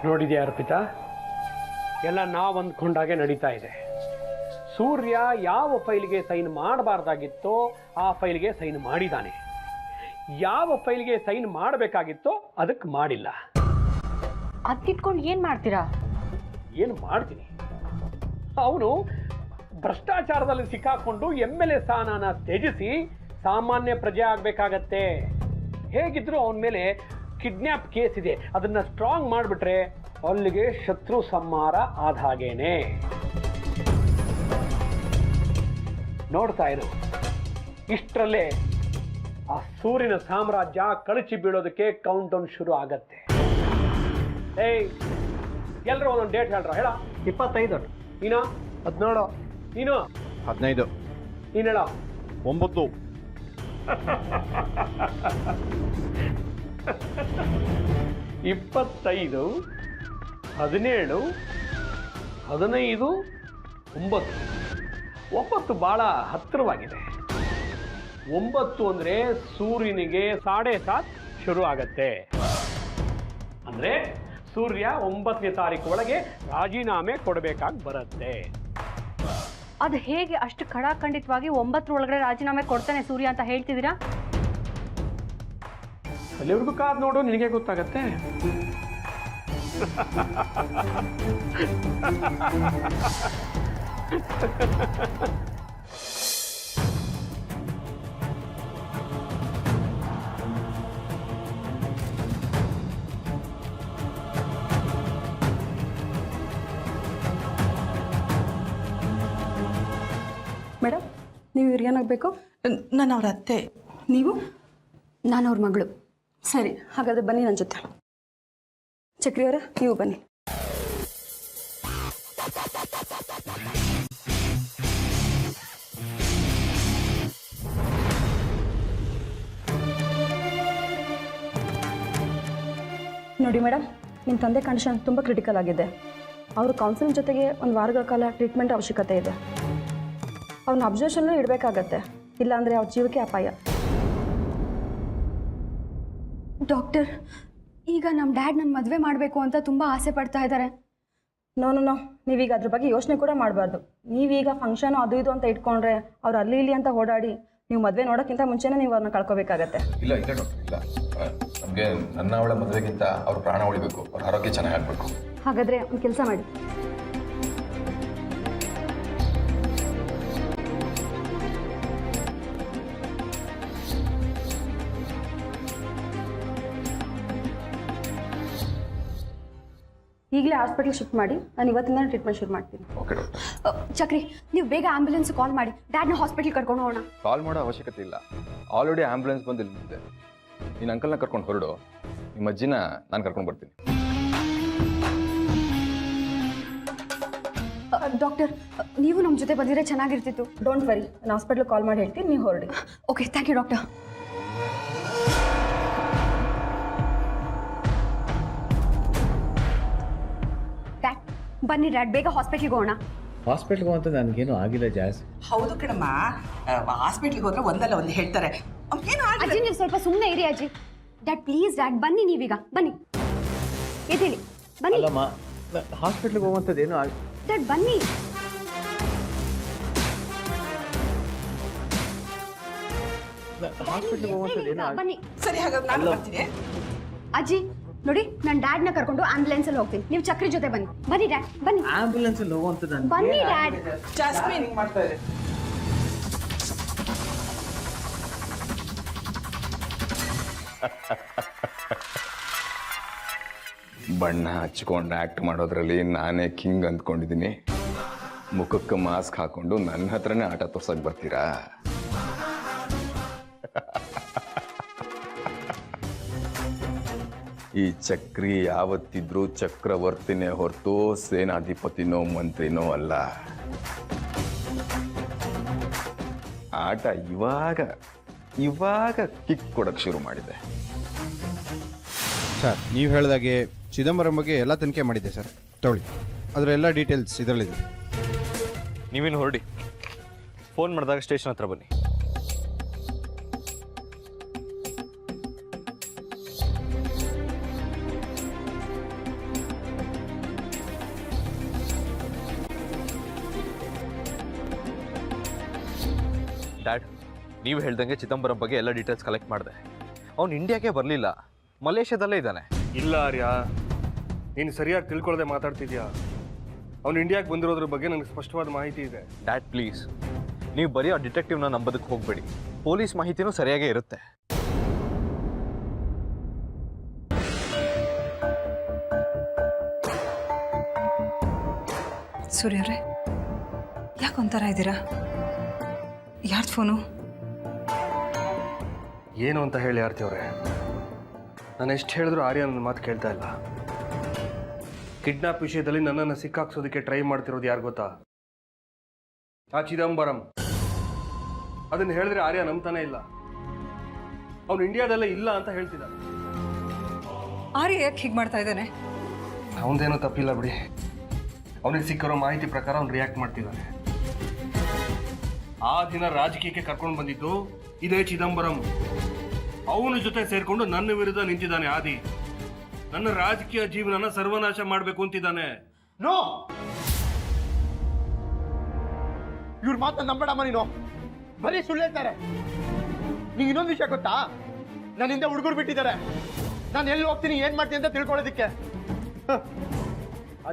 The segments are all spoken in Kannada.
ನೋಡಿದ್ಯಾ ಅರ್ಪಿತಾ, ಎಲ್ಲ ನಾವು ಅಂದ್ಕೊಂಡಾಗೆ ನಡೀತಾ ಇದೆ. ಸೂರ್ಯ ಯಾವ ಫೈಲ್ಗೆ ಸೈನ್ ಮಾಡಬಾರ್ದಾಗಿತ್ತೋ ಆ ಫೈಲ್ಗೆ ಸೈನ್ ಮಾಡಿದ್ದಾನೆ, ಯಾವ ಫೈಲ್ಗೆ ಸೈನ್ ಮಾಡಬೇಕಾಗಿತ್ತೋ ಅದಕ್ಕೆ ಮಾಡಿಲ್ಲ. ಅದಿಟ್ಕೊಂಡು ಏನು ಮಾಡ್ತೀರಾ? ಏನು ಮಾಡ್ತೀನಿ? ಅವನು ಭ್ರಷ್ಟಾಚಾರದಲ್ಲಿ ಸಿಕ್ಕಾಕೊಂಡು MLA ಸ್ಥಾನನ ತ್ಯಜಿಸಿ ಸಾಮಾನ್ಯ ಪ್ರಜೆ ಆಗಬೇಕಾಗತ್ತೆ. ಹೇಗಿದ್ರು ಅವನ ಮೇಲೆ ಕಿಡ್ನ್ಯಾಪ್ ಕೇಸ್ ಇದೆ, ಅದನ್ನ ಸ್ಟ್ರಾಂಗ್ ಮಾಡಿಬಿಟ್ರೆ ಅಲ್ಲಿಗೆ ಶತ್ರು ಸಂಹಾರ ಆದ ಹಾಗೇನೆ. ನೋಡ್ತಾ ಇರು, ಇಷ್ಟರಲ್ಲೇ ಆ ಸೂರ್ಯನ ಸಾಮ್ರಾಜ್ಯ ಕಳಚಿ ಬೀಳೋದಕ್ಕೆ ಕೌಂಟ್ ಡೌನ್ ಶುರು ಆಗತ್ತೆ. ಏಯ್, ಎಲ್ಲರೂ ಒಂದೊಂದು ಡೇಟ್ ಹೇಳ್ರ. ಹೇಳ. 25. ನೀನು 17. ನೀನು 15. ನೀನು ಹೇಳ. 9. 25, 17, 15, 9 ಬಹಳ ಹತ್ತಿರವಾಗಿದೆ. 9 ಅಂದ್ರೆ ಸೂರ್ಯನಿಗೆ 7:30 ಶುರು ಆಗತ್ತೆ. ಅಂದ್ರೆ ಸೂರ್ಯ 9ನೇ ತಾರೀಕು ಒಳಗೆ ರಾಜೀನಾಮೆ ಕೊಡಬೇಕಾಗಿ ಬರುತ್ತೆ. ಅದು ಹೇಗೆ ಅಷ್ಟು ಖಡಾಖಂಡಿತವಾಗಿ 9 ಒಳಗಡೆ ರಾಜೀನಾಮೆ ಕೊಡ್ತಾನೆ ಸೂರ್ಯ ಅಂತ ಹೇಳ್ತಿದ್ದೀರಾ? ಅಲ್ಲಿವರೆಗೂ ಕಾದ್ ನೋಡು, ನಿನಗೆ ಗೊತ್ತಾಗತ್ತೆ. ಮೇಡಮ್, ನೀವು ಇವ್ರಿಗೇನಾಗಬೇಕು? ನಾನು ಅವ್ರ ಅತ್ತೆ. ನೀವು? ನಾನು ಅವ್ರ ಮಗಳು. ಸರಿ, ಹಾಗಾದರೆ ಬನ್ನಿ ನನ್ನ ಜೊತೆ. ಚಕ್ರಿಯವರೇ, ನೀವು ಬನ್ನಿ. ನೋಡಿ ಮೇಡಮ್, ನಿಮ್ಮ ತಂದೆ ಕಂಡೀಷನ್ ತುಂಬ ಕ್ರಿಟಿಕಲ್ ಆಗಿದೆ. ಅವರು ಕೌನ್ಸಿಲಿಂಗ್ ಜೊತೆಗೆ ಒಂದು ವಾರಗಳ ಕಾಲ ಟ್ರೀಟ್ಮೆಂಟ್ ಅವಶ್ಯಕತೆ ಇದೆ. ಅವ್ರನ್ನ ಅಬ್ಸರ್ವೇಷನ್ಲೂ ಇಡಬೇಕಾಗತ್ತೆ, ಇಲ್ಲಾಂದರೆ ಅವ್ರ ಜೀವಕ್ಕೆ ಅಪಾಯ. ಡಾಕ್ಟರ್, ಈಗ ನಮ್ಮ ಡ್ಯಾಡ್ ನನ್ನ ಮದುವೆ ಮಾಡಬೇಕು ಅಂತ ತುಂಬ ಆಸೆ ಪಡ್ತಾ ಇದ್ದಾರೆ. ನೋ, ನೀವೀಗ ಅದ್ರ ಬಗ್ಗೆ ಯೋಚನೆ ಕೂಡ ಮಾಡಬಾರ್ದು. ನೀವೀಗ ಫಂಕ್ಷನು ಅದು ಇದು ಅಂತ ಇಟ್ಕೊಂಡ್ರೆ ಅವ್ರು ಅಲ್ಲಿ ಇಲ್ಲಿ ಅಂತ ಓಡಾಡಿ ನೀವು ಮದುವೆ ನೋಡೋಕ್ಕಿಂತ ಮುಂಚೆನೇ ನೀವು ಅವ್ರನ್ನ ಕಳ್ಕೊಬೇಕಾಗತ್ತೆ. ಇಲ್ಲ ಡಾಕ್ಟರ್, ಇಲ್ಲ. ನಮಗೆ ನನ್ನ ಅವಳ ಮದುವೆಗಿಂತ ಅವ್ರ ಪ್ರಾಣ ಉಳಿಬೇಕು, ಅವ್ರ ಆರೋಗ್ಯ ಚೆನ್ನಾಗಿ ಆಗಬೇಕು. ಹಾಗಾದರೆ ಒಂದು ಕೆಲಸ ಮಾಡಿ, ಈಗಲೇ ಹಾಸ್ಪಿಟಲ್ ಶಿಫ್ಟ್ ಮಾಡಿ, ನಾನು ಇವತ್ತಿಂದ ಟ್ರೀಟ್ಮೆಂಟ್ ಶುರು ಮಾಡ್ತೀನಿ. Okay doctor. ಚಕ್ರಿ, ನೀವು ಬೇಗ ಆಂಬ್ಯುಲೆನ್ಸ್ ಕಾಲ್ ಮಾಡಿ ಡ್ಯಾಡ್ನ ಹಾಸ್ಪಿಟಲ್ ಕರ್ಕೊಂಡು ಹೋಗೋಣ. ಕಾಲ್ ಮಾಡೋ ಅವಶ್ಯಕತೆ ಇಲ್ಲ, ಆಲ್ರೆಡಿ ಆಂಬ್ಯುಲೆನ್ಸ್ ಬಂದು ನಿಂತಿದೆ. ನೀನು ಅಂಕಲ್ನ ಕರ್ಕೊಂಡು ಹೊರಡು, ನಿಮ್ಮ ಅಜ್ಜಿನ ನಾನು ಕರ್ಕೊಂಡು ಬರ್ತೀನಿ. ಡಾಕ್ಟರ್, ನೀವು ನಮ್ಮ ಜೊತೆ ಬಂದಿದ್ರೆ ಚೆನ್ನಾಗಿರ್ತಿತ್ತು. ಡೋಂಟ್ ವರಿ, ನಾನು ಹಾಸ್ಪಿಟ್ಲಿಗೆ ಕಾಲ್ ಮಾಡಿ ಹೇಳ್ತೀನಿ, ನೀವು ಹೊರಡಿ. Okay, thank you doctor. Dad, ಬನ್ನಿ ಡ್ಯಾಡ್, ಬೇಗ ಹಾಸ್ಪಿಟ್ಲಿಗೆ ಹೋಗೋಣ. ಹಾಸ್ಪಿಟ್ಲ್ಗೆ ಅಂತ ನನಗೇನು ಆಗಿಲ್ಲ ಜಾಸ್. ಹೌದು ಕಣಮ್ಮ, ಹಾಸ್ಪಿಟ್ಲಿಗೆ ಹೋದ್ರೆ ಒಂದಲ್ಲ ಒಂದು ಹೇಳ್ತಾರೆ. ಏನು ಅಜ್ಜಿ, ನೀವು ಸ್ವಲ್ಪ ಸುಮ್ಮನೆ ಇರಿ ಅಜ್ಜಿ. ಡ್ಯಾಡ್ ಪ್ಲೀಸ್ ಡ್ಯಾಡ್, ಬನ್ನಿ ನೀವೀಗ, ಬನ್ನಿ ಎದ್ದೇಳಿ, ಬನ್ನಿ. ಅಲ್ಲಮ್ಮ, ಹಾಸ್ಪಿಟ್ಲಿಗೆ ಹೋಗುವಂಥದ್ದೇನು ಡ್ಯಾಡ್ ಬನ್ನಿ. ಹಾಸ್ಪಿಟ್ಲಿಗೆ ಹೋಗುವಂಥದ್ದೇನು ಬನ್ನಿ. ಸರಿ, ಹಾಗಾದ್ರೆ ನಾನು ಬರ್ತೀನಿ. ಅಜ್ಜಿ ನೋಡಿ, ನಾನು ಡ್ಯಾಡ್ನ ಕರ್ಕೊಂಡು ಆಂಬ್ಯುಲೆನ್ಸ್ ಅಲ್ಲಿ ಹೋಗ್ತೀನಿ, ನೀವು ಚಕ್ರಿ ಜೊತೆ ಬನ್ನಿ. ಬನ್ನಿ ಡ್ಯಾಡ್, ಬನ್ನಿ. ಆಂಬ್ಯುಲೆನ್ಸ್ ಅಲ್ಲಿ ಹೋಗುವಂಥದ್ದು ಬನ್ನಿ ಡ್ಯಾಡ್. ಜಾಸ್ಮಿನ್ ಮಾಡ್ತಾ ಇದೆ. ಬಣ್ಣ ಹಚ್ಕೊಂಡು ಆ್ಯಕ್ಟ್ ಮಾಡೋದ್ರಲ್ಲಿ ನಾನೇ ಕಿಂಗ್ ಅಂದ್ಕೊಂಡಿದ್ದೀನಿ. ಮುಖಕ್ಕೆ ಮಾಸ್ಕ್ ಹಾಕೊಂಡು ನನ್ನ ಹತ್ರನೇ ಆಟ ತೋರ್ಸಕ್ಕೆ ಬರ್ತೀರಾ? ಈ ಚಕ್ರಿ ಯಾವತ್ತಿದ್ರೂ ಚಕ್ರವರ್ತಿನೇ ಹೊರತು ಸೇನಾಧಿಪತಿನೋ ಮಂತ್ರಿನೋ ಅಲ್ಲ. ಆಟ ಇವಾಗ ಕಿಕ್ ಕೊಡಕ್ಕೆ ಶುರು ಮಾಡಿದೆ. ಸರ್, ನೀವು ಹೇಳಿದಾಗೆ ಚಿದಂಬರಂ ಬಗ್ಗೆ ಎಲ್ಲ ತನಿಖೆ ಮಾಡಿದ್ದೆ ಸರ್. ತಗೊಳ್ಳಿ, ಅದರ ಎಲ್ಲ ಡೀಟೇಲ್ಸ್ ಇದರಲ್ಲಿದೆ. ನೀವೇನು ಹೊರಡಿ, ಫೋನ್ ಮಾಡಿದಾಗ ಸ್ಟೇಷನ್ ಹತ್ರ ಬನ್ನಿ. ಡ್ಯಾಡ್, ನೀವು ಹೇಳ್ದಂಗೆ ಚಿದಂಬರಂ ಬಗ್ಗೆ ಎಲ್ಲ ಡೀಟೇಲ್ಸ್ ಕಲೆಕ್ಟ್ ಮಾಡಿದೆ. ಅವ್ನು ಇಂಡಿಯಾಗೆ ಬರಲಿಲ್ಲ, ಮಲೇಷ್ಯಾದಲ್ಲೇ ಇದ್ದಾನೆ. ಇಲ್ಲ ಆರ್ಯ, ನೀನು ಸರಿಯಾಗಿ ತಿಳ್ಕೊಳ್ಳದೆ ಮಾತಾಡ್ತಿದ್ಯಾ. ಅವ್ನು ಇಂಡಿಯಾಗೆ ಬಂದಿರೋದ್ರ ಬಗ್ಗೆ ನನಗೆ ಸ್ಪಷ್ಟವಾದ ಮಾಹಿತಿ ಇದೆ. ಡ್ಯಾಡ್ ಪ್ಲೀಸ್, ನೀವು ಬರೀ ಆ ಡಿಟೆಕ್ಟಿವ್ನ ನಂಬೋದಕ್ಕೆ ಹೋಗಬೇಡಿ. ಪೊಲೀಸ್ ಮಾಹಿತಿನೂ ಸರಿಯಾಗೇ ಇರುತ್ತೆ. ಸೂರ್ಯವ್ರೆ, ಯಾಕೆ ಒಂಥರ ಇದ್ದೀರಾ? ಯಾರ್ದು ಫೋನು? ಏನು ಅಂತ ಹೇಳಿ ಆರ್ತಿ ಅವರೇ, ನಾನು ಎಷ್ಟು ಹೇಳಿದ್ರು ಆರ್ಯ ನನ್ನ ಮಾತು ಕೇಳ್ತಾ ಇಲ್ಲ. ಕಿಡ್ನಾಪ್ ವಿಷಯದಲ್ಲಿ ನನ್ನನ್ನು ಸಿಕ್ಕಾಕ್ಸೋದಕ್ಕೆ ಟ್ರೈ ಮಾಡ್ತಿರೋದು ಯಾರು ಗೊತ್ತಾ? ಆ ಚಿದಂಬರಂ. ಅದನ್ನು ಹೇಳಿದ್ರೆ ಆರ್ಯ ನಂಬ್ತಾನೆ ಇಲ್ಲ. ಅವನು ಇಂಡಿಯಾದಲ್ಲೇ ಇಲ್ಲ ಅಂತ ಹೇಳ್ತಿದ್ದ. ಆರ್ಯ ಯಾಕೆ ಹೀಗೆ ಮಾಡ್ತಾ ಇದ್ದಾನೆ? ಅವನದೇನೋ ತಪ್ಪಿಲ್ಲ ಬಿಡಿ. ಅವನಿಗೆ ಸಿಕ್ಕಿರೋ ಮಾಹಿತಿ ಪ್ರಕಾರ ಅವ್ನು ರಿಯಾಕ್ಟ್ ಮಾಡ್ತಿದ್ದಾನೆ. ಆ ದಿನ ರಾಜಕೀಯಕ್ಕೆ ಕರ್ಕೊಂಡು ಬಂದಿದ್ದು ಇದೇ ಚಿದಂಬರಂ. ಅವನ ಜೊತೆ ಸೇರ್ಕೊಂಡು ನನ್ನ ವಿರುದ್ಧ ನಿಂತಿದ್ದಾನೆ ಆದಿ. ನನ್ನ ರಾಜಕೀಯ ಜೀವನನ ಸರ್ವನಾಶ ಮಾಡಬೇಕು ಅಂತಿದ್ದಾನೆ. ನೋ, ಇವ್ರ ಮಾತನ್ನ ನಂಬೇಡಮ್ಮ ನೀನು. ಬರೀ ಸುಳ್ಳು ಹೇಳ್ತಾರೆ. ನಿಂಗೆ ಇನ್ನೊಂದು ವಿಷಯ ಗೊತ್ತಾ? ನನ್ನ ಹಿಂದೆ ಹುಡುಗರು ಬಿಟ್ಟಿದ್ದಾರೆ. ನಾನು ಎಲ್ಲಿ ಹೋಗ್ತೀನಿ, ಏನ್ ಮಾಡ್ತೀನಿ ಅಂತ ತಿಳ್ಕೊಳ್ಳೋದಿಕ್ಕೆ.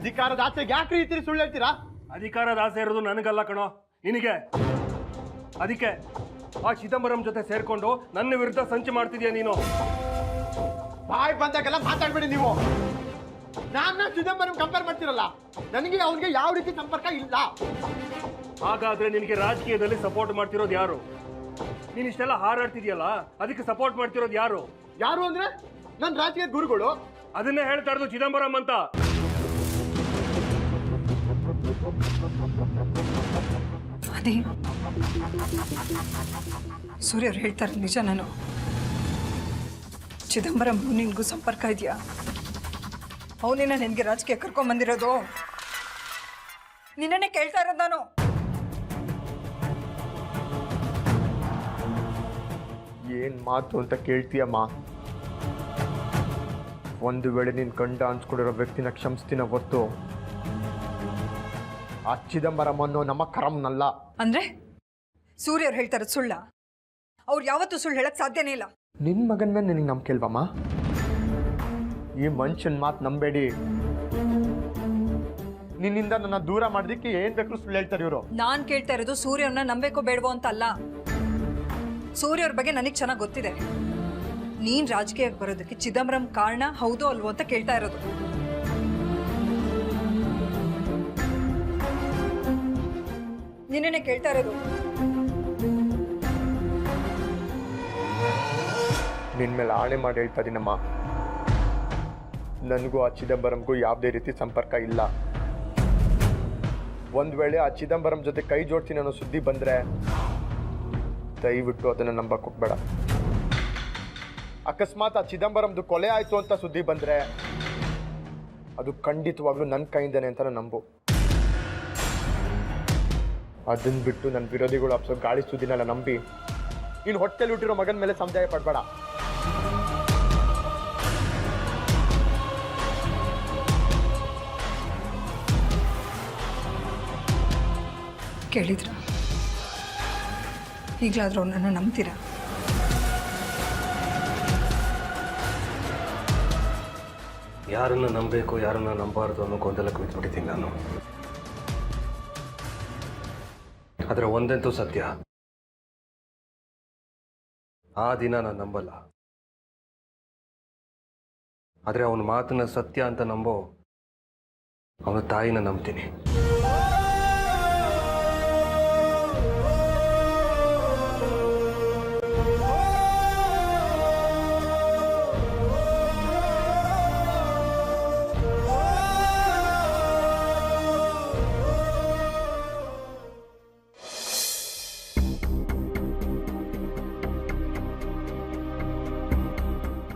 ಅಧಿಕಾರದ ಆಸೆಗೆ ಯಾಕೆ ರೀತಿ ಸುಳ್ಳು ಹೇಳ್ತೀರಾ? ಅಧಿಕಾರದ ಆಸೆ ಇರೋದು ನನಗಲ್ಲ ಕಣೋ, ನಿನಗೆ. ಅದಕ್ಕೆ ಆ ಚಿದಂಬರಂ ಜೊತೆ ಸೇರ್ಕೊಂಡು ನನ್ನ ವಿರುದ್ಧ ಸಂಚು ಮಾಡ್ತಿದ್ಯಾ ನೀನು. ಬಾಯ್ ಬಂದಾಗೆಲ್ಲ ಮಾತಾಡ್ಬೇಡಿ ನೀವು. ನಾನು ಚಿದಂಬರಂ ಕಂಪೇರ್ ಮಾಡ್ತಿರಲ್ಲ. ನನಗೆ ಅವನಿಗೆ ಯಾವ ರೀತಿ ಸಂಪರ್ಕ ಇಲ್ಲ. ಹಾಗಾದ್ರೆ ನಿನಗೆ ರಾಜಕೀಯದಲ್ಲಿ ಸಪೋರ್ಟ್ ಮಾಡ್ತಿರೋದು ಯಾರು? ನೀನ್ ಇಷ್ಟೆಲ್ಲ ಹಾರಾಡ್ತಿದ್ಯಲ್ಲ, ಅದಕ್ಕೆ ಸಪೋರ್ಟ್ ಮಾಡ್ತಿರೋದು ಯಾರು? ಯಾರು ಅಂದ್ರೆ ನನ್ನ ರಾಜಕೀಯ ಗುರುಗಳು. ಅದನ್ನೇ ಹೇಳ್ತಾ ಇರೋದು ಚಿದಂಬರಂ ಅಂತ. ಅದೇ ಸೂರ್ಯ ಅವ್ರು ಹೇಳ್ತಾರೆ ನಿಜ. ನಾನು ಚಿದಂಬರಂ ನಿನ್ಗೂ ಸಂಪರ್ಕ ಇದೆಯಾ? ಅವನಿನ ನಿನಗೆ ರಾಜಕೀಯ ಕರ್ಕೊಂಬಂದಿರೋದು. ನಿನ್ನೇ ಕೇಳ್ತಾ ಇರೋದು ನಾನು. ಏನ್ ಮಾತು ಅಂತ ಕೇಳ್ತೀಯಮ್ಮ? ಒಂದು ವೇಳೆ ನೀನ್ ಕಂಡ ಅನ್ಸ್ಕೊಂಡಿರೋ ವ್ಯಕ್ತಿನ ಕ್ಷಮಿಸ್ತೀನ ಹೊತ್ತು ಆ ಚಿದಂಬರಂ ಅನ್ನೋ ನಮ್ಮ ಕರಂನಲ್ಲ. ಅಂದ್ರೆ ಸೂರ್ಯ ಅವ್ರು ಹೇಳ್ತಾರ ಸುಳ್ಳ? ಅವ್ರು ಯಾವತ್ತೂ ಸುಳ್ಳು ಹೇಳಕ್ ಸಾಧ್ಯನೇ ಇಲ್ಲ. ನಿನ್ ಮಗನ ಮೇಲೆ ನಿನಗೆ ನಂಬಿಕೆ ಇಲ್ವಮ್ಮ? ಈ ಮನುಷ್ಯನ್ ಮಾತು ನಂಬೇಡಿ. ನಿನ್ನಿಂದ ನನ್ನ ದೂರ ಮಾಡೋದಕ್ಕೆ ಏನ್ ಬೇಕು ಸುಳ್ಳು ಹೇಳ್ತಾರೆ ಇವರು. ನಾನ್ ಕೇಳ್ತಾ ಇರೋದು ಸೂರ್ಯವ್ರನ್ನ ನಂಬೇಕೋ ಬೇಡವೋ ಅಂತ ಅಲ್ಲ. ಸೂರ್ಯ ಅವ್ರ ಬಗ್ಗೆ ನನಗೆ ಚೆನ್ನಾಗಿ ಗೊತ್ತಿದೆ. ನೀನ್ ರಾಜಕೀಯಕ್ಕೆ ಬರೋದಕ್ಕೆ ಚಿದಂಬರಂ ಕಾರಣ ಹೌದೋ ಅಲ್ವೋ ಅಂತ ಕೇಳ್ತಾ ಇರೋದು. ನಿನ್ನೆ ಕೇಳ್ತಾ ಇರೋದು. ನಿನ್ ಮೇಲೆ ಆಣೆ ಮಾಡಿ ಹೇಳ್ತಾ ಇದೀನಮ್ಮ, ನನಗೂ ಆ ಚಿದಂಬರಂಗೂ ಯಾವುದೇ ರೀತಿ ಸಂಪರ್ಕ ಇಲ್ಲ. ಒಂದ್ ವೇಳೆ ಆ ಚಿದಂಬರಂ ಜೊತೆ ಕೈ ಜೋಡ್ತೀನಿ ಅನ್ನೋ ಸುದ್ದಿ ಬಂದ್ರೆ ದಯವಿಟ್ಟು ಅದನ್ನ ನಂಬಕ್ ಹೋಗ್ಬೇಡ. ಅಕಸ್ಮಾತ್ ಆ ಚಿದಂಬರಂದು ಕೊಲೆ ಆಯ್ತು ಅಂತ ಸುದ್ದಿ ಬಂದ್ರೆ ಅದು ಖಂಡಿತವಾಗ್ಲೂ ನನ್ನ ಕೈಯಿಂದನೇ ಅಂತ ನಂಬು. ಅದನ್ನ ಬಿಟ್ಟು ನನ್ನ ವಿರೋಧಿಗಳು ಅಪ್ಸೋ ಗಾಳಿ ಸುದ್ದಿನೆಲ್ಲ ನಂಬಿ ನೀನು ಹೊಟ್ಟೆಲಿ ಹುಟ್ಟಿರೋ ಮಗನ ಮೇಲೆ ಸಂದೇಹ ಪಡ್ಬೇಡ. ಕೇಳಿದ್ರ? ಈಗಲಾದ್ರೂ ನನ್ನ ನಂಬ್ತೀರಾ? ಯಾರನ್ನ ನಂಬಬೇಕು, ಯಾರನ್ನ ನಂಬಾರ್ದು ಅನ್ನೋ ಗೊಂದಲಕ್ಕೆ ಬಿದ್ದುಬಿಟ್ಟಿದ್ದೀನಿ ನಾನು. ಆದರೆ ಒಂದಂತೂ ಸತ್ಯ, ಆ ದಿನ ನಾನು ನಂಬಲ್ಲ. ಆದರೆ ಅವನ ಮಾತನ್ನ ಸತ್ಯ ಅಂತ ನಂಬೋ ಅವನ ತಾಯಿನ ನಂಬ್ತೀನಿ.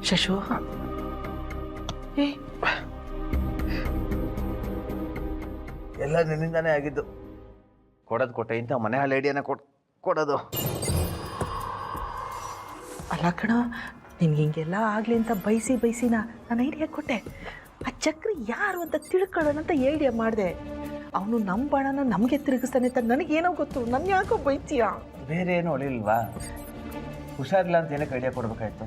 ಶಶು, ಎಲ್ಲ ನಿನ್ನಿಂದಾನೇ ಆಗಿದ್ದು. ಕೊಡೋದು ಕೊಟ್ಟೆ, ಇಂಥ ಮನೆ ಹಾಳು ಐಡಿಯಾನ ಕೊಡೋದು ಅಲ್ಲ ಕಣ. ನಿನ್ಗೆ ಹಿಂಗೆಲ್ಲ ಆಗಲಿ ಅಂತ ಬಯಸಿ ನಾನು ಐಡಿಯಾ ಕೊಟ್ಟೆ. ಆ ಚಕ್ರಿ ಯಾರು ಅಂತ ತಿಳ್ಕೊಳ್ಳೋಣ ಅಂತ ಐಡಿಯಾ ಮಾಡಿದೆ. ಅವನು ನಮ್ಮ ಬಾಣನ ನಮಗೆ ತಿರುಗಿಸ್ತಾನೆ ಅಂತ ನನಗೇನೋ ಗೊತ್ತು. ನನ್ನ ಯಾಕೋ ಬೈತೀಯಾ? ಬೇರೆ ಏನು ಹೊಳಿಲ್ವಾ? ಹುಷಾರಿಲ್ಲ ಅಂತ ಏನಕ್ಕೆ ಐಡಿಯಾ ಕೊಡ್ಬೇಕಾಯ್ತು?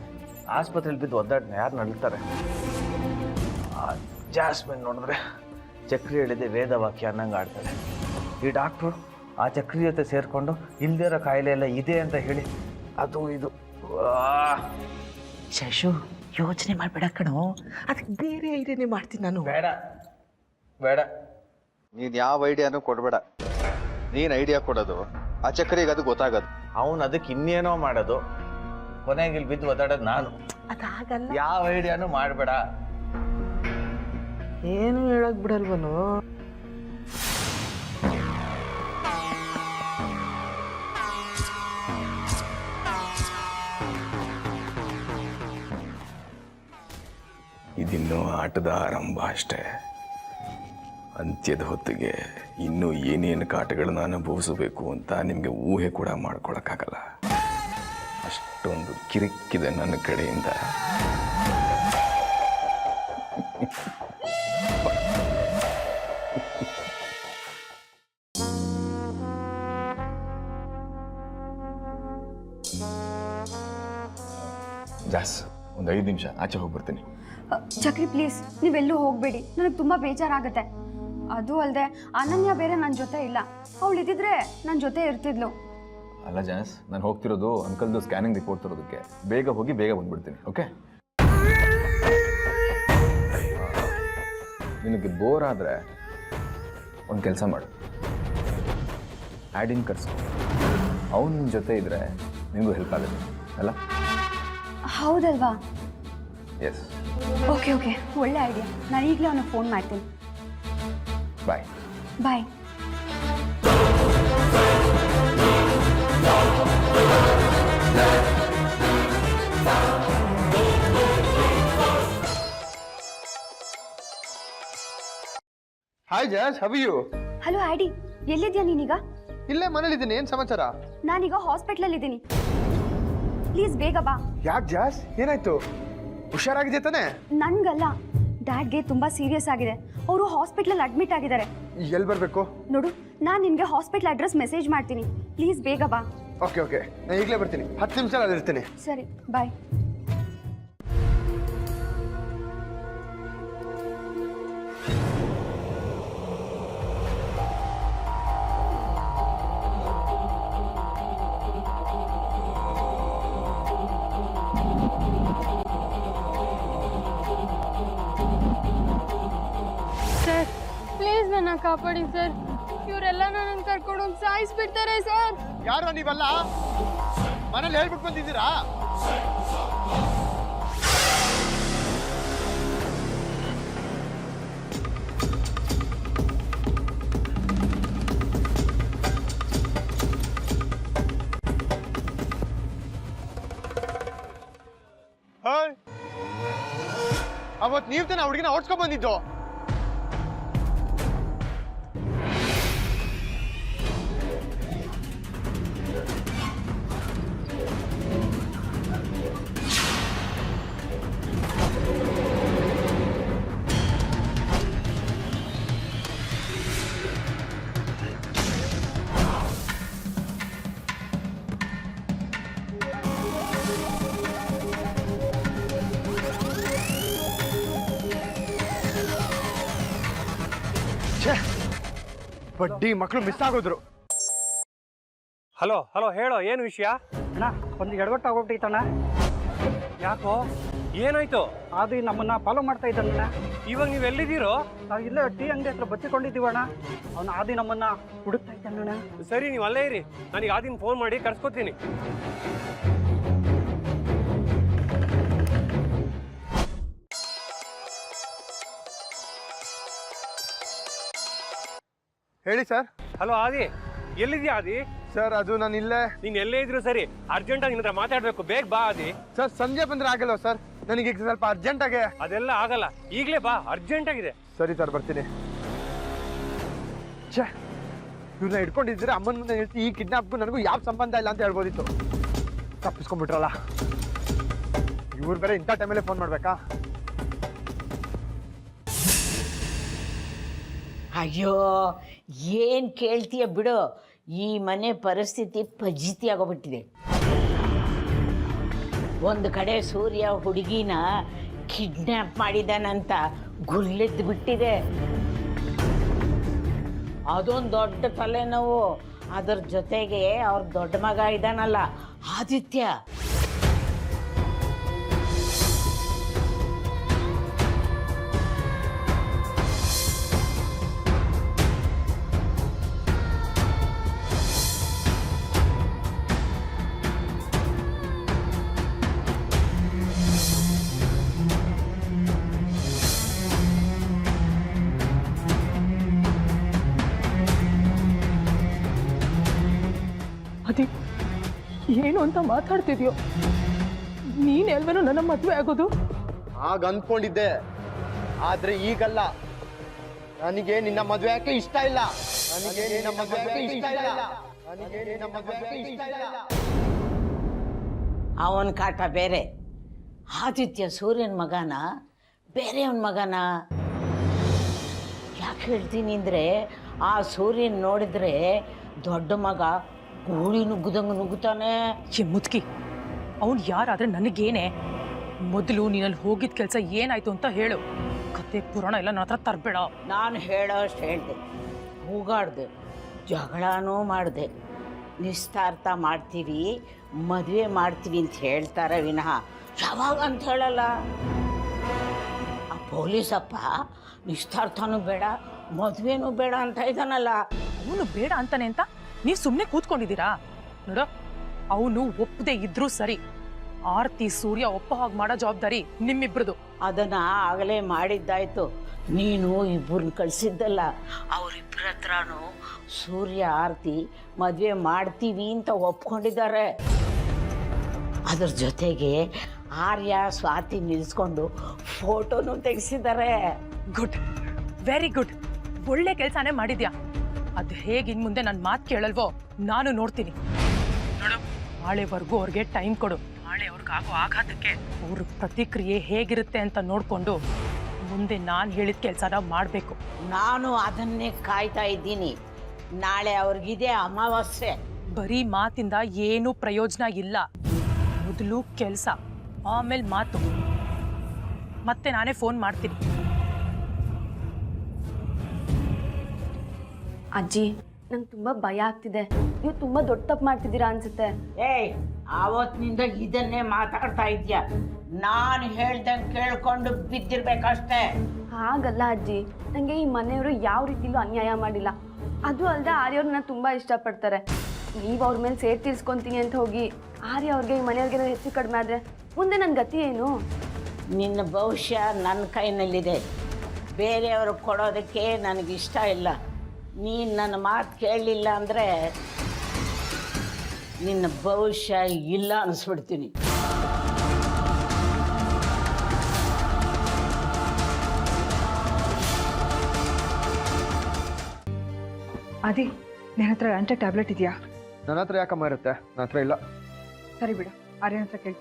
ಆಸ್ಪತ್ರೆಲಿ ಬಿದ್ದು ಒದ್ದಾಡ್ನ ಯಾರು ನಡೀತಾರೆ? ಜಾಸ್ಮಿನ್ ನೋಡಿದ್ರೆ ಚಕ್ರಿ ಹೇಳಿದೆ ವೇದವಾಕ್ಯ ಅನ್ನಂಗೆ ಆಡ್ತಾಳೆ. ಈ ಡಾಕ್ಟ್ರು ಆ ಚಕ್ರಿ ಜೊತೆ ಸೇರಿಕೊಂಡು ಇಲ್ದಿರೋ ಕಾಯಿಲೆ ಎಲ್ಲ ಇದೆ ಅಂತ ಹೇಳಿ ಅದು ಇದು. ಶಶು, ಯೋಚನೆ ಮಾಡಬೇಡ ಕಣೋ, ಅದಕ್ಕೆ ಬೇರೆ ಐಡಿಯಾನೇ ಮಾಡ್ತೀನಿ ನಾನು. ಬೇಡ ಬೇಡ, ನೀನು ಯಾವ ಐಡಿಯಾನು ಕೊಡಬೇಡ. ನೀನು ಐಡಿಯಾ ಕೊಡೋದು ಆ ಚಕ್ರಿಗೆ ಅದು ಗೊತ್ತಾಗೋದು, ಅವನು ಅದಕ್ಕೆ ಇನ್ನೇನೋ ಮಾಡೋದು, ಕೊನೆಗೆ ಇಲ್ಲಿ ಬಿದ್ದು ಒದ್ದಾಡೋದು ನಾನು. ಅದಾಗಲ್ಲ. ಯಾವ ಐಡಿಯಾನು ಮಾಡಬೇಡ. ಏನು ಹೇಳಕ್ ಬಿಡಲ್ವನು? ಇದಿನ್ನೂ ಆಟದ ಆರಂಭ ಅಷ್ಟೇ. ಅಂತ್ಯದ ಹೊತ್ತಿಗೆ ಇನ್ನೂ ಏನೇನು ಕಾಟಗಳನ್ನ ಅನುಭವಿಸಬೇಕು ಅಂತ ನಿಮಗೆ ಊಹೆ ಕೂಡ ಮಾಡ್ಕೊಳಕ್ಕಾಗಲ್ಲ. ಅಷ್ಟೊಂದು ಕಿರಿಕ್ಕಿದೆ ನನ್ನ ಕಡೆಯಿಂದ. ಜಾಸ್, ಒಂದು 5 ನಿಮಿಷ ಆಚೆ ಹೋಗಿ ಬರ್ತೀನಿ. ಚಕ್ರಿ ಪ್ಲೀಸ್, ನೀವೆಲ್ಲೂ ಹೋಗಬೇಡಿ, ನನಗೆ ತುಂಬ ಬೇಜಾರಾಗುತ್ತೆ. ಅದು ಅಲ್ಲದೆ ಅನನ್ಯ ಬೇರೆ ನನ್ನ ಜೊತೆ ಇಲ್ಲ. ಅವಳು ಇದ್ದಿದ್ರೆ ನನ್ನ ಜೊತೆ ಇರ್ತಿದ್ಲು. ಅಲ್ಲ ಜಾಸ್, ನಾನು ಹೋಗ್ತಿರೋದು ಅಂಕಲ್ದು ಸ್ಕ್ಯಾನಿಂಗ್ ರಿಪೋರ್ಟ್ ತರೋದಕ್ಕೆ. ಬೇಗ ಹೋಗಿ ಬೇಗ ಬಂದ್ಬಿಡ್ತೀನಿ. ಓಕೆ? ನಿನಗೆ ಬೋರ್ ಆದರೆ ಒಂದು ಕೆಲಸ ಮಾಡು, ಆ್ಯಡಿನ್ ಕರ್ಸ್ಕೊ. ಅವನು ನಿನ್ನ ಜೊತೆ ಇದ್ದರೆ ನಿಮಗೂ ಹೆಲ್ಪ್ ಆಗುತ್ತೆ ಅಲ್ಲ? ಹೌದಲ್ವಾ? ಎಸ್. ಓಕೆ ಓಕೆ, ಒಳ್ಳೆ ಐಡಿಯಾ. ನಾನು ಈಗಲೇ ಅವನಿಗೆ ಫೋನ್ ಮಾಡ್ತೀನಿ. ಬಾಯ್ ಬಾಯ್. ಹಾಯ್ ಜಾಸ್, ಹೌ ಆರ್ ಯು? ಹಲೋ ಆಡಿ, ಎಲ್ಲಿದ್ಯಾ ನೀನೀಗ? ಇಲ್ಲೇ ಮನೇಲಿದ್ದೀನಿ. ಏನು ಸಮಾಚಾರ? ನಾನೀಗ ಹಾಸ್ಪಿಟ್ಲಲ್ಲಿದ್ದೀನಿ. ಪ್ಲೀಸ್ ಬೇಗ ಬಾ. ಯಾಕೆ ಜಾಸ್, ಏನಾಯ್ತು? ಹುಷಾರಾಗಿದೆ ತಾನೆ? ನನ್ಗಲ್ಲ, ಡ್ಯಾಡ್ಗೆ ತುಂಬಾ ಸೀರಿಯಸ್ ಆಗಿದೆ. ಅವರು ಹಾಸ್ಪಿಟ್ಲಲ್ಲಿ ಅಡ್ಮಿಟ್ ಆಗಿದ್ದಾರೆ. ಎಲ್ಲಿ ಬರಬೇಕು? ನೋಡು, ನಾನು ನಿನಗೆ ಹಾಸ್ಪಿಟ್ಲ್ ಅಡ್ರೆಸ್ ಮೆಸೇಜ್ ಮಾಡ್ತೀನಿ. ಪ್ಲೀಸ್ ಬೇಗ ಬಾ. ಓಕೆ ಓಕೆ, ನಾನು ಈಗಲೇ ಬರ್ತೀನಿ. 10 ನಿಮಿಷ ಅಲ್ಲಿರ್ತೀನಿ. ಸರಿ, ಬಾಯ್. ಸರ್ ಪ್ಲೀಸ್ ನನ್ನ ಕಾಪಾಡಿ ಸರ್. ಇವರೆಲ್ಲ ನನ್ನ ಕರ್ಕೊಂಡು ಸಾಯಿಸ್ಬಿಡ್ತಾರೆ ಸರ್. ಯಾರು ನೀವಲ್ಲ? ಮನೇಲಿ ಹೇಳ್ಬಿಟ್ಟು ಬಂದಿದ್ದೀರಾ? ಅವತ್ತು ನೀವು ತಾನೆ ಹುಡುಗಿನ ಓಡಿಸ್ಕೊಂಡ್ ಬಂದಿದ್ದು? ಬಡ್ಡಿ ಮಕ್ಕಳು ಮಿಸ್ ಆಗೋದ್ರು. ಹಲೋ ಹಲೋ, ಹೇಳೋ, ಏನು ವಿಷಯ? ಅಣ್ಣ, ಒಂದು ಎಡವಟ್ಟು ಆಗೋಗ್ಬಿಟ್ಟೈತಣ್ಣ. ಯಾಕೋ, ಏನಾಯ್ತು? ಅದು ನಮ್ಮನ್ನ ಫಾಲೋ ಮಾಡ್ತಾ ಇದ್ದಾನಣ್ಣ. ಇವಾಗ ನೀವು ಎಲ್ಲಿದ್ದೀರೋ? ನಾವು ಇಲ್ಲೇ ಟೀ ಅಂಗಡಿ ಹತ್ರ ಬಚ್ಚಿಕೊಂಡಿದ್ದೀವಣ್ಣ. ಅವನು ಆದಿ ನಮ್ಮನ್ನ ಹುಡುಕ್ತಾ ಇದ್ದಾನಣ್ಣ. ಸರಿ, ನೀವು ಅಲ್ಲೇ ಇರಿ. ನನಗೆ ಆದಿನ ಫೋನ್ ಮಾಡಿ ಕರ್ಸ್ಕೊತೀನಿ. ಹೇಳಿ ಸರ್. ಹಲೋ ಆದಿ, ಎಲ್ಲಿದ್ಯಾ ಆದಿ? ಸರ್, ಅದು ನಾನು ಇಲ್ಲೇ. ನೀನು ಎಲ್ಲೇ ಇದ್ರು ಸರಿ, ಅರ್ಜೆಂಟಾಗಿ ನಿನ್ನ ಹತ್ರ ಮಾತಾಡಬೇಕು. ಬೇಗ ಬಾ ಆದಿ. ಸರ್, ಸಂಜೆ ಬಂದ್ರೆ ಆಗಲ್ವ ಸರ್? ನನಗೆ ಸ್ವಲ್ಪ ಅರ್ಜೆಂಟಾಗೆ. ಅದೆಲ್ಲ ಆಗಲ್ಲ, ಈಗಲೇ ಬಾ, ಅರ್ಜೆಂಟಾಗಿದೆ. ಸರಿ ಸರ್, ಬರ್ತೀನಿ. ಛೇ, ಇವ್ರನ್ನ ಹಿಡ್ಕೊಂಡಿದ್ರೆ ಅಮ್ಮನ ಮುಂದೆ ಹೇಳ್ತಿ ಈ ಕಿಡ್ನಾಪ್ಗೂ ನನಗೂ ಯಾವ ಸಂಬಂಧ ಇಲ್ಲ ಅಂತ ಹೇಳ್ಬೋದಿತ್ತು. ತಪ್ಪಿಸ್ಕೊಂಡ್ಬಿಟ್ರಲ್ಲ. ಇವ್ರು ಬೇರೆ ಇಂಥ ಟೈಮಲ್ಲೇ ಫೋನ್ ಮಾಡ್ಬೇಕಾ? ಅಯ್ಯೋ ಏನು ಕೇಳ್ತೀಯ ಬಿಡು, ಈ ಮನೆ ಪರಿಸ್ಥಿತಿ ಫಜೀತಿ ಆಗೋಗ್ಬಿಟ್ಟಿದೆ. ಒಂದು ಕಡೆ ಸೂರ್ಯ ಹುಡುಗಿನ ಕಿಡ್ನ್ಯಾಪ್ ಮಾಡಿದಾನಂತ ಗುಲ್ಲೆದ್ದು ಬಿಟ್ಟಿದೆ. ಅದೊಂದು ದೊಡ್ಡ ತಲೆನೋವು. ಅದ್ರ ಜೊತೆಗೆ ಅವ್ರ ದೊಡ್ಡ ಮಗ ಇದ್ದಾನಲ್ಲ ಆದಿತ್ಯ, ಅದೇ ಏನು ಅಂತ ಮಾತಾಡ್ತಿದ್ಯೋ? ನೀನ್ ಎಲ್ವೇನೋ ನನ್ನ ಮದುವೆ ಆಗೋದು? ಆಗ ಅಂದ್ಕೊಂಡಿದ್ದೆ, ಆದ್ರೆ ಈಗಲ್ಲ. ನನಗೆ ನಿನ್ನ ಮದುವೆ ಯಾಕೆ ಇಷ್ಟ ಇಲ್ಲ. ನನಗೆ ನಿನ್ನ ಮದುವೆ ಯಾಕೆ ಇಷ್ಟ ಇಲ್ಲ. ನನಗೆ ನಿನ್ನ ಮದುವೆ ಯಾಕೆ ಇಷ್ಟ ಇಲ್ಲ. ಅವನ ಕಾಟ ಬೇರೆ. ಆದಿತ್ಯ ಸೂರ್ಯನ ಮಗನ ಬೇರೆಯವನ ಮಗನ? ಯಾಕೆ ಹೇಳ್ತೀನಿ ಅಂದರೆ, ಆ ಸೂರ್ಯನ ನೋಡಿದ್ರೆ ದೊಡ್ಡ ಮಗ ಗೂಳಿ ನುಗ್ಗುದಂಗೆ ನುಗ್ಗುತ್ತಾನೆ. ಮುದುಕಿ, ಅವನು ಯಾರಾದ್ರೆ ನನಗೇನೆ? ಮೊದಲು ನೀನಲ್ಲಿ ಹೋಗಿದ್ದ ಕೆಲಸ ಏನಾಯ್ತು ಅಂತ ಹೇಳು. ಕತೆ ಪುರಾಣ ಎಲ್ಲ ನನ್ನ ಹತ್ರ ತರಬೇಡ. ನಾನು ಹೇಳೋಷ್ಟು ಹೇಳಿದೆ, ಕೂಗಾಡ್ದೆ, ಜಗಳನೂ ಮಾಡಿದೆ. ನಿಶ್ಚಿತಾರ್ಥ ಮಾಡ್ತೀವಿ, ಮದುವೆ ಮಾಡ್ತೀವಿ ಅಂತ ಹೇಳ್ತಾರೆ ವಿನಃ ಯಾವಾಗ ಅಂತ ಹೇಳಲ್ಲ. ಆ ಪೊಲೀಸಪ್ಪ ನಿಶ್ಚಿತಾರ್ಥನೂ ಬೇಡ ಮದುವೆನೂ ಬೇಡ ಅಂತ ಇದ್ದಾನಲ್ಲ. ಅವನು ಬೇಡ ಅಂತಾನೆ ಅಂತ ನೀವು ಸುಮ್ಮನೆ ಕೂತ್ಕೊಂಡಿದ್ದೀರಾ? ನೋಡು, ಅವನು ಒಪ್ಪದೆ ಇದ್ರೂ ಸರಿ, ಆರ್ತಿ ಸೂರ್ಯ ಒಪ್ಪ ಹಾಗೆ ಮಾಡೋ ಜವಾಬ್ದಾರಿ ನಿಮ್ಮಿಬ್ರದು. ಅದನ್ನ ಆಗಲೇ ಮಾಡಿದ್ದಾಯ್ತು. ನೀನು ಇಬ್ಬರನ್ನ ಕಳಿಸಿದ್ದಲ್ಲ, ಅವರಿಬ್ಬರ ಹತ್ರನೂ ಸೂರ್ಯ ಆರ್ತಿ ಮದುವೆ ಮಾಡ್ತೀವಿ ಅಂತ ಒಪ್ಕೊಂಡಿದ್ದಾರೆ. ಅದ್ರ ಜೊತೆಗೆ ಆರ್ಯ ಸ್ವಾತಿ ನಿಲ್ಸ್ಕೊಂಡು ಫೋಟೋನು ತೆಗೆಸಿದ್ದಾರೆ. Good, very good. ಒಳ್ಳೆ ಕೆಲಸನೇ ಮಾಡಿದ್ಯಾ. ಅದು ಹೇಗೆ ಇನ್ನು ಮುಂದೆ ನನ್ನ ಮಾತು ಕೇಳಲ್ವೋ ನಾನು ನೋಡ್ತೀನಿ. ನೋಡು, ನಾಳೆವರೆಗೂ ಅವ್ರಿಗೆ ಟೈಮ್ ಕೊಡು. ನಾಳೆ ಅವ್ರಿಗಾಗೋ ಆಘಾತಕ್ಕೆ ಅವ್ರ ಪ್ರತಿಕ್ರಿಯೆ ಹೇಗಿರುತ್ತೆ ಅಂತ ನೋಡಿಕೊಂಡು ಮುಂದೆ ನಾನು ಹೇಳಿದ ಕೆಲಸನ ಮಾಡಬೇಕು. ನಾನು ಅದನ್ನೇ ಕಾಯ್ತಾ ಇದ್ದೀನಿ. ನಾಳೆ ಅವ್ರಿಗಿದೆ ಅಮಾವಾಸ್ಯೆ. ಬರೀ ಮಾತಿಂದ ಏನೂ ಪ್ರಯೋಜನ ಇಲ್ಲ. ಮೊದಲು ಕೆಲಸ, ಆಮೇಲೆ ಮಾತು. ಮತ್ತೆ ನಾನೇ ಫೋನ್ ಮಾಡ್ತೀನಿ. ಅಜ್ಜಿ, ನಂಗೆ ತುಂಬ ಭಯ ಆಗ್ತಿದೆ. ನೀವು ತುಂಬ ದೊಡ್ಡ ತಪ್ಪು ಮಾಡ್ತಿದ್ದೀರಾ ಅನ್ಸುತ್ತೆ. ಏಯ್, ಆವತ್ತಿನಿಂದ ಇದನ್ನೇ ಮಾತಾಡ್ತಾ ಇದ್ಯಾ? ನಾನು ಹೇಳ್ದಂಗೆ ಕೇಳ್ಕೊಂಡು ಬಿದ್ದಿರ್ಬೇಕಷ್ಟೇ. ಹಾಗಲ್ಲ ಅಜ್ಜಿ, ನನಗೆ ಈ ಮನೆಯವರು ಯಾವ ರೀತಿಲೂ ಅನ್ಯಾಯ ಮಾಡಿಲ್ಲ. ಅದು ಅಲ್ಲದೆ ಆರ್ಯವ್ರನ್ನ ತುಂಬ ಇಷ್ಟಪಡ್ತಾರೆ. ನೀವು ಅವ್ರ ಮೇಲೆ ಸೇರ್ ತೀರ್ಸ್ಕೊತೀನಿ ಅಂತ ಹೋಗಿ ಆರ್ಯ ಅವ್ರಿಗೆ ಈ ಮನೆಯವ್ರಿಗೆ ಹೆಚ್ಚು ಕಡಿಮೆ ಆದರೆ ಮುಂದೆ ನನ್ನ ಗತಿ ಏನು? ನಿನ್ನ ಭವಿಷ್ಯ ನನ್ನ ಕೈನಲ್ಲಿದೆ. ಬೇರೆಯವ್ರಿಗೆ ಕೊಡೋದಕ್ಕೆ ನನಗಿಷ್ಟ ಇಲ್ಲ. ನೀನು ನನ್ನ ಮಾತು ಕೇಳಲಿಲ್ಲ ಅಂದರೆ ನಿನ್ನ ಭವಿಷ್ಯ ಇಲ್ಲ ಅನಿಸ್ಬಿಡ್ತೀನಿ. ಅದಿ, ನಿನ್ನ ಹತ್ರ ಆಂಟಿ ಟ್ಯಾಬ್ಲೆಟ್ ಇದೆಯಾ? ನನ್ನ ಹತ್ರ ಯಾಕಮ್ಮ ಇರುತ್ತೆ? ನನ್ನ ಹತ್ರ ಇಲ್ಲ. ಸರಿ ಬಿಡು, ಆರ್ಯನ ಹತ್ರ ಕೇಳಿ.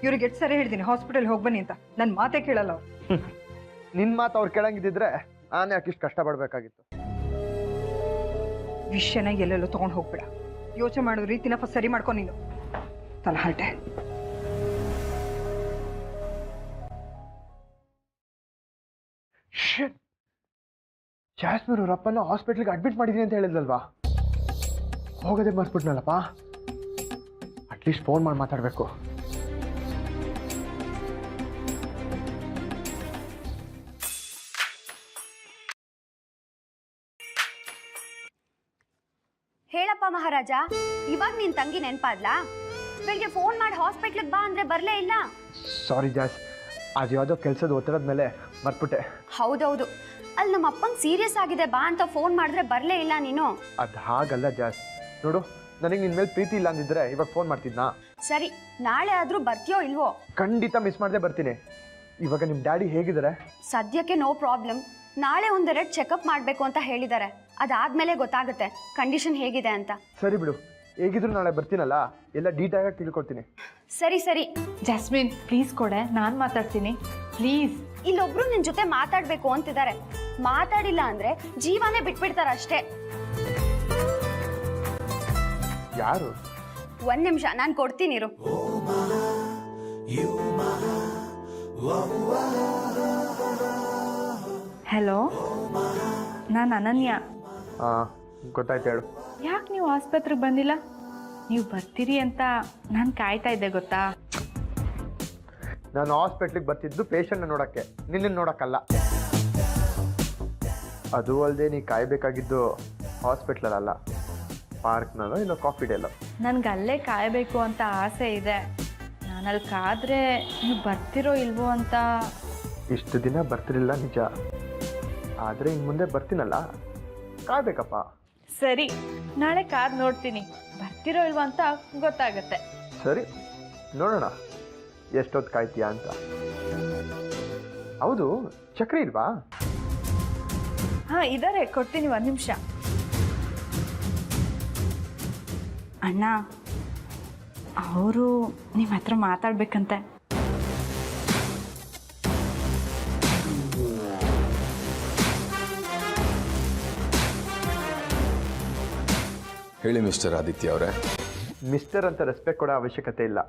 ಇವ್ರಿಗೆ ಎಷ್ಟು ಸರಿ ಹೇಳಿದ್ದೀನಿ ಹಾಸ್ಪಿಟಲ್ ಹೋಗ್ಬನ್ನಿ ಅಂತ. ನನ್ನ ಮಾತೇ ಕೇಳಲ್ಲ ಅವ್ರು. ನಿನ್ನ ಮಾತು ಅವ್ರು ಕೇಳಂಗಿದ್ದಿದ್ರೆ ನಾನು ಯಾಕೆ ಇಷ್ಟು ಕಷ್ಟಪಡಬೇಕಾಗಿತ್ತು? ವಿಷಯನ ಎಲ್ಲೆಲ್ಲೋ ತೊಗೊಂಡು ಹೋಗ್ಬೇಡ. ಯೋಚನೆ ಮಾಡೋ ರೀತಿನ ಫಸ್ಟ್ ಸರಿ ಮಾಡ್ಕೊ ನೀನು. ತಲಹರಟೆ. ಜಾಸ್ಮಿನ್ ಅವ್ರ ಅಪ್ಪನ ಹಾಸ್ಪಿಟ್ಲಿಗೆ ಅಡ್ಮಿಟ್ ಮಾಡಿದೀನಿ ಅಂತ ಹೇಳಿದ್ಲಲ್ವಾ? ಹೋಗೋದೇ ಮರ್ಸ್ಬಿಟ್ನಲ್ಲಪ್ಪ. ಅಟ್ಲೀಸ್ಟ್ ಫೋನ್ ಮಾಡಿ ಮಾತಾಡಬೇಕು. ಹೇಳಪ್ಪ ಮಹಾರಾಜ, ಇವಾಗ ನಿನ್ ತಂಗಿ ನೆನಪಾದ್ಲಾ? ಬೆಳಿಗ್ಗೆ ಫೋನ್ ಮಾಡಿ ಹಾಸ್ಪಿಟ್ಲಿಗೆ ಬಾ ಅಂದ್ರೆ ಬರಲೇ ಇಲ್ಲ. ಸಾರಿ ಜಾಸ್, ಅದು ಯಾವುದೋ ಕೆಲಸದ ಒತ್ತಡದ ಮೇಲೆ ಮರ್ತ್ಬಿಟ್ಟೆ. ಹೌದೌದು, ಅಲ್ಲಿ ನಮ್ಮ ಅಪ್ಪಂಗೆ ಸೀರಿಯಸ್ ಆಗಿದೆ ಬಾ ಅಂತ ಫೋನ್ ಮಾಡಿದ್ರೆ ಬರಲೇ ಇಲ್ಲ ನೀನು. ಅದು ಹಾಗಲ್ಲ ಜಾಸ್. ನೋಡು, ನನಗೆ ನಿನ್ನ ಮೇಲೆ ಪ್ರೀತಿ ಇಲ್ಲ ಅಂದಿದ್ರೆ ಇವಾಗ ಫೋನ್ ಮಾಡ್ತಿದ್ನಾ? ಸರಿ, ನಾಳೆ ಆದ್ರೂ ಬರ್ತೀಯೋ ಇಲ್ವೋ? ಖಂಡಿತ ಮಿಸ್ ಮಾಡದೆ ಬರ್ತೀನಿ. ಇವಾಗ ನಿಮ್ಮ ಡ್ಯಾಡಿ ಹೇಗಿದ್ದಾರೆ? ಸದ್ಯಕ್ಕೆ ನೋ ಪ್ರಾಬ್ಲಮ್. ನಾಳೆ ಒಂದೆರಡು ಚೆಕಪ್ ಮಾಡಬೇಕು ಅಂತ ಹೇಳಿದ್ದಾರೆ. ಅದಾದ್ಮೇಲೆ ಗೊತ್ತಾಗುತ್ತೆ ಕಂಡೀಷನ್ ಹೇಗಿದೆ ಅಂತ. ಸರಿ ಬಿಡು, ಹೇಗಿದ್ರು ನಾಳೆ ಬರ್ತೀನಲ್ಲ, ಎಲ್ಲ ಡೀಟೇಲ್ ಆಗಿ ತಿಳ್ಕೊಳ್ತೀನಿ. ಸರಿ ಸರಿ. ಜಾಸ್ಮಿನ್ ಪ್ಲೀಸ್ ಕೊಡೆ, ನಾನು ಮಾತಾಡ್ತೀನಿ ಪ್ಲೀಸ್. ಇಲ್ಲೊಬ್ರು ನಿನ್ ಜೊತೆ ಮಾತಾಡ್ಬೇಕು ಅಂತಿದ್ದಾರೆ. ಮಾತಾಡಿಲ್ಲ ಅಂದ್ರೆ ಜೀವನೇ ಬಿಟ್ಬಿಡ್ತಾರ ಅಷ್ಟೇ. ಯಾರು? ಒಂದ್ ನಿಮಿಷ ನಾನು ಕೊಡ್ತೀನಿ ಇರು. ಹಲೋ, ನಾನು ಅನನ್ಯ. ಗೊತ್ತಾಯ್ತು, ಹೇಳು. ಯಾಕೆ ನೀವು ಆಸ್ಪತ್ರೆಗೆ ಬಂದಿಲ್ಲ? ನೀವು ಬರ್ತೀರಿ ಅಂತ ನಾನು ಕಾಯ್ತಾ ಇದ್ದೆ ಗೊತ್ತಾ. ನಾನು ಹಾಸ್ಪಿಟ್ಲಿಗೆ ಬರ್ತಿದ್ದು ಪೇಷಂಟ್ನ ನೋಡೋಕ್ಕೆ, ನಿನ್ನನ್ನು ನೋಡೋಕ್ಕಲ್ಲ. ಅದು ಅಲ್ಲದೆ ನೀ ಕಾಯಬೇಕಾಗಿದ್ದು ಹಾಸ್ಪಿಟ್ಲಲ್ಲ, ಪಾರ್ಕ್ನಲ್ಲೋ ಇಲ್ಲ ಕಾಫಿ ಡೇಲೋ. ನನಗೆ ಅಲ್ಲೇ ಕಾಯಬೇಕು ಅಂತ ಆಸೆ ಇದೆ. ನಾನಲ್ಲಿ ಕಾದ್ರೆ ನೀವು ಬರ್ತಿರೋ ಇಲ್ವೋ ಅಂತ. ಇಷ್ಟು ದಿನ ಬರ್ತಿರಲಿಲ್ಲ ನಿಜ, ಆದರೆ ಇನ್ನು ಮುಂದೆ ಬರ್ತೀನಲ್ಲ, ಕಾಯ್ಬೇಕಪ್ಪ. ಸರಿ, ನಾಳೆ ಕಾದು ನೋಡ್ತೀನಿ, ಬರ್ತಿರೋ ಇಲ್ವೋ ಅಂತ ಗೊತ್ತಾಗತ್ತೆ. ಸರಿ, ನೋಡೋಣ ಎಷ್ಟೊತ್ತು ಕಾಯ್ತೀಯಾ ಅಂತ. ಹೌದು, ಚಕ್ರಿ ಇಲ್ವಾ? ಹಾಂ ಇದ್ದಾರೆ, ಕೊಡ್ತೀನಿ, ಒಂದು ನಿಮಿಷ. ಅಣ್ಣ, ಅವರು ನಿಮ್ಮ ಹತ್ರ ಮಾತಾಡ್ಬೇಕಂತೆ. ಹೇಳಿ ಮಿಸ್ಟರ್ ಆದಿತ್ಯ ಅವರೇ. ಮಿಸ್ಟರ್ ಅಂತ ರೆಸ್ಪೆಕ್ಟ್ ಕೊಡೋ ಅವಶ್ಯಕತೆ ಇಲ್ಲ.